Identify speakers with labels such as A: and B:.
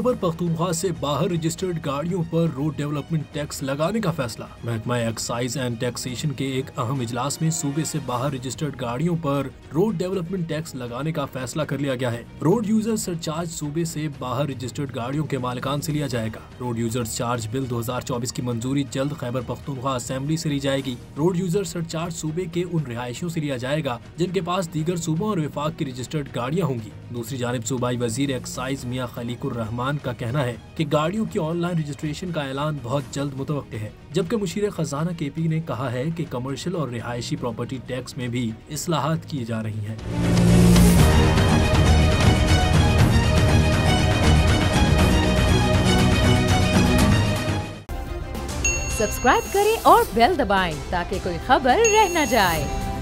A: खैबर पख्तूनख्वा से बाहर रजिस्टर्ड गाड़ियों पर रोड डेवलपमेंट टैक्स लगाने का फैसला। महकमा एक्साइज एंड टैक्सेशन के एक अहम इजलास में सूबे से बाहर रजिस्टर्ड गाड़ियों पर रोड डेवलपमेंट टैक्स लगाने का फैसला कर लिया गया है। रोड यूजर सरचार्ज सूबे से बाहर रजिस्टर्ड गाड़ियों के मालिकान से लिया जाएगा। रोड यूजर चार्ज बिल 2024 की मंजूरी जल्द खैबर पख्तूनख्वा असेंबली से ली जाएगी। रोड यूजर सरचार्ज सूबे के उन रिहायशियों से लिया जाएगा जिनके पास दीगर सूबों और विफाक की रजिस्टर्ड गाड़ियाँ होंगी। दूसरी जानिब सूबाई वजीर एक्साइज मियां खलीकुर रहमान का कहना है कि गाड़ियों की ऑनलाइन रजिस्ट्रेशन का ऐलान बहुत जल्द मुतवक्के है, जबकि मुशीर खजाना KP ने कहा है कि कमर्शियल और रिहायशी प्रॉपर्टी टैक्स में भी इस्लाहात की जा रही हैं।
B: सब्सक्राइब करें और बेल दबाएं ताकि कोई खबर रह न जाए।